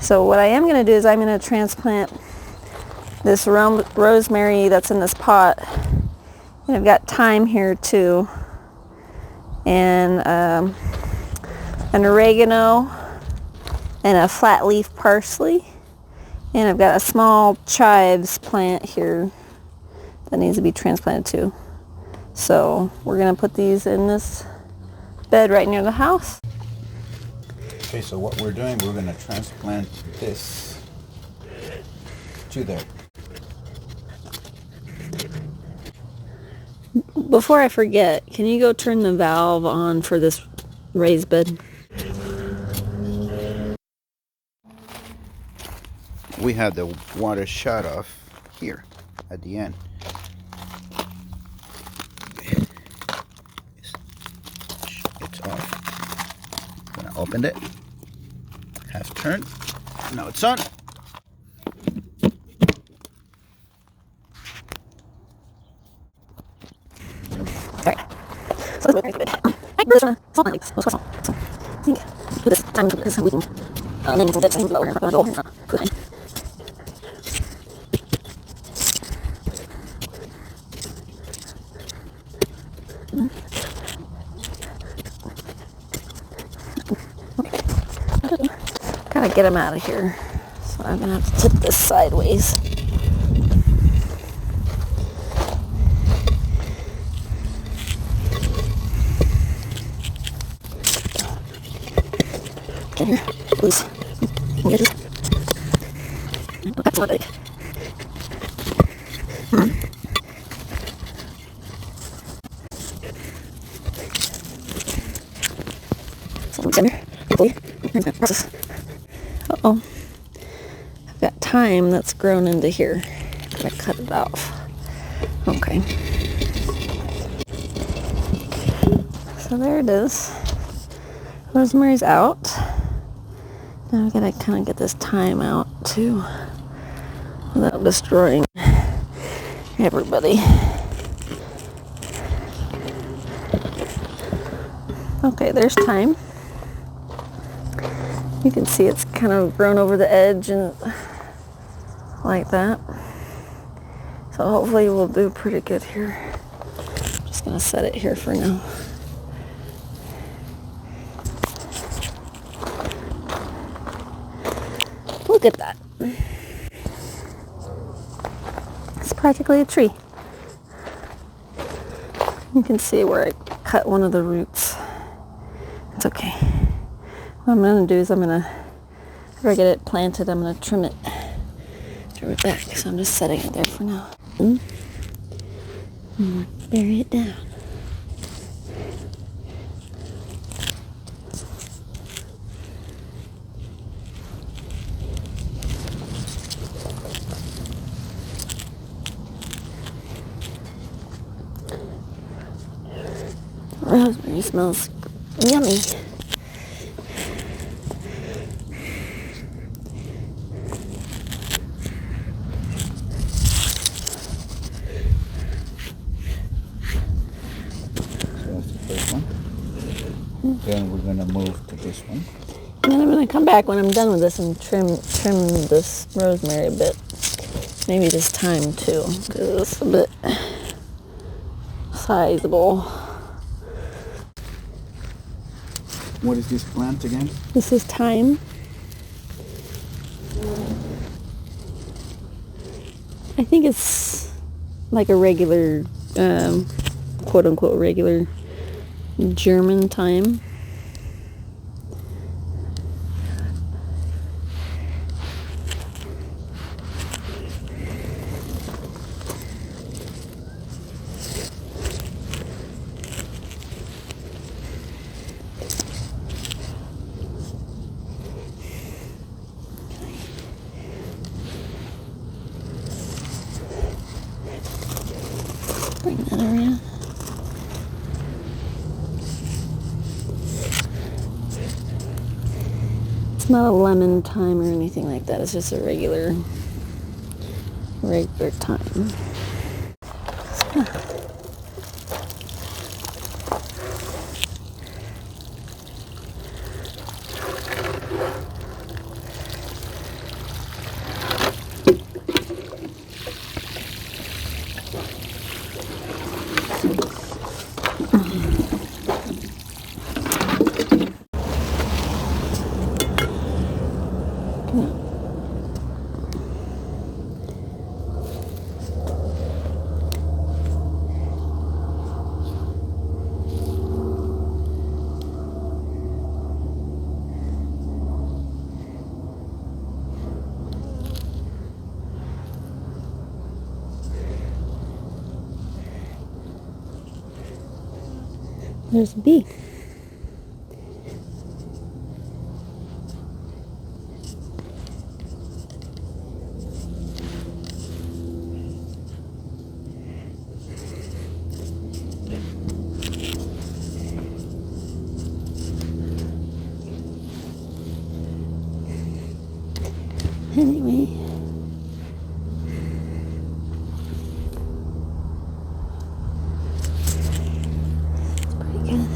So what I am going to do is I'm going to transplant this rosemary that's in this pot. And I've got thyme here too. And an oregano and a flat leaf parsley. And I've got a small chives plant here that needs to be transplanted too. So we're going to put these in this bed right near the house. Okay, so what we're doing, we're going to transplant this to there. Before I forget, can you go turn the valve on for this raised bed? We have the water shut off here at the end. It's off. I'm gonna open it. Half turn. Now it's on. Alright. So this is good. I really want to salt my legs. What's salt? So I think do this time because we can maybe some dips and lower and go and good. Gotta get them out of here. So I'm gonna have to tip this sideways. Get here, loose. Get this. That's not big. So center, hopefully. I'm gonna process. Uh-oh. I've got thyme that's grown into here. I cut it off. Okay. So there it is. Rosemary's out. Now I gotta kind of get this thyme out too without destroying everybody. Okay, there's thyme. You can see it's kind of grown over the edge and like that. So hopefully we'll do pretty good here. I'm just gonna set it here for now. Look at that. It's practically a tree. You can see where I cut one of the roots. It's okay. What I'm going to do is after I get it planted, I'm going to trim it back. So I'm just setting it there for now. Bury it down. Rosemary smells yummy. Then we're gonna move to this one. And then I'm gonna come back when I'm done with this and trim this rosemary a bit. Maybe this thyme too, because it's a bit sizable. What is this plant again? This is thyme. I think it's like a regular, quote unquote regular German thyme. Bring that around. It's not a lemon thyme or anything like that. It's just a regular thyme. There's a bee. Anyway. It's pretty good.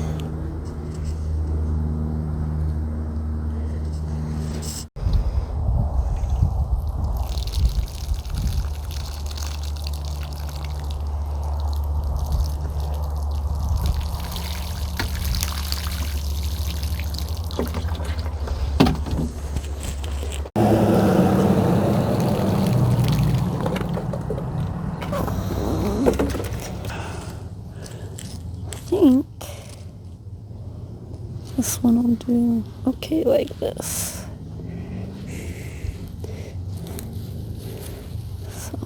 I think this one will do okay like this. So.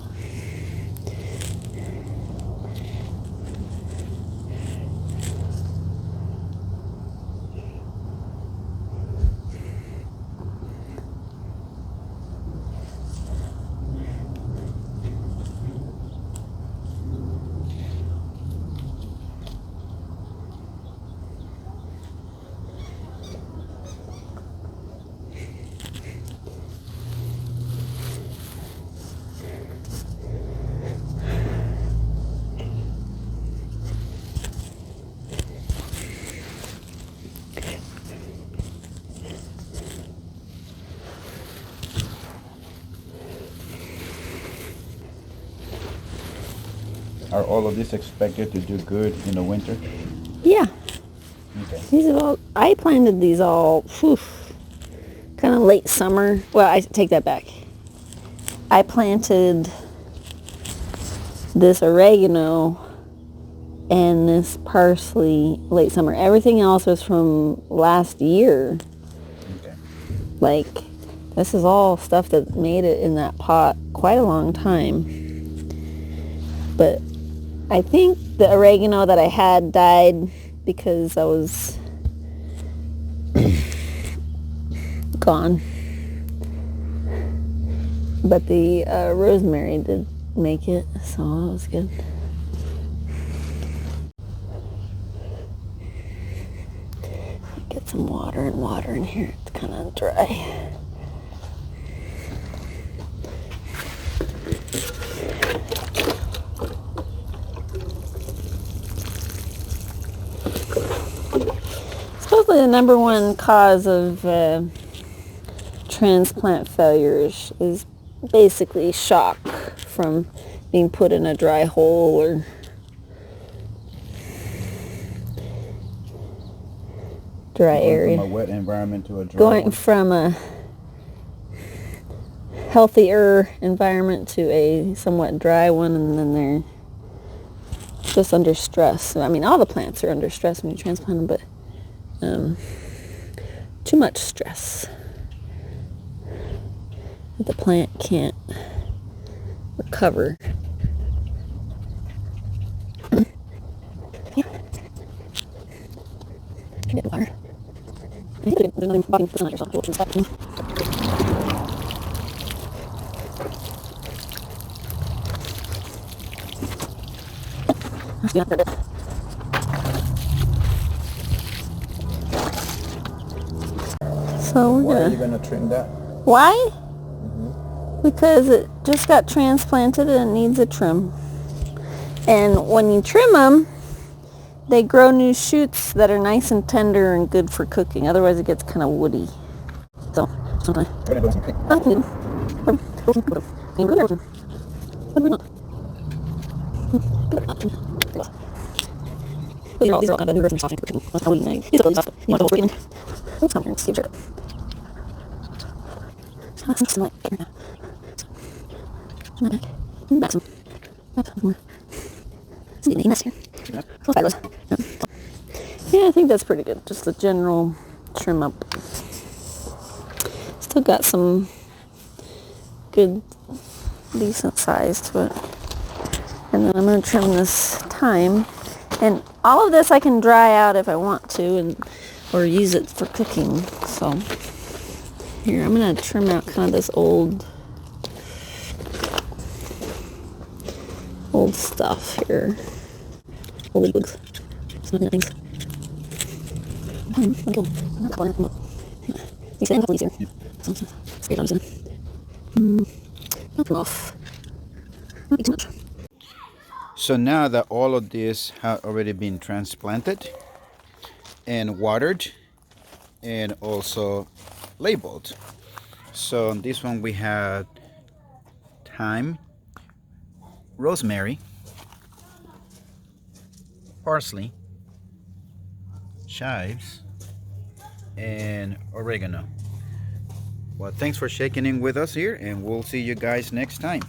Are all of this expected to do good in the winter? Yeah. Okay. These are all, I planted these all, kind of late summer. Well, I take that back. I planted this oregano and this parsley late summer. Everything else was from last year. Okay. Like, this is all stuff that made it in that pot quite a long time. But I think the oregano that I had died because I was gone. But the rosemary did make it, so that was good. Get some water in here. It's kind of dry. Supposedly the number one cause of transplant failures is basically shock from being put in a dry hole or dry area. From a wet environment to a dry Going one. from a healthier environment to a somewhat dry one, and then they're just under stress. I mean, all the plants are under stress when you transplant them, but too much stress that the plant can't recover. Get water. I think there's another bottle on yourself. Let's do that. So Why are you gonna trim that? Why? Because it just got transplanted and it needs a trim. And when you trim them, they grow new shoots that are nice and tender and good for cooking. Otherwise, it gets kind of woody. So, sometimes. These are all kind of new versions of cooking. That's how we make. These are really soft. You want to hold it. Yeah, I think that's pretty good. Just a general trim up. Still got some good, decent size to it. And then I'm going to trim this thyme. And all of this I can dry out if I want to, or use it for cooking. So here, I'm going to trim out kind of this old stuff here. Old leaves. Some other things. So now that all of this have already been transplanted and watered and also labeled. So on this one we have thyme, rosemary, parsley, chives, and oregano. Well, thanks for checking in with us here, and we'll see you guys next time.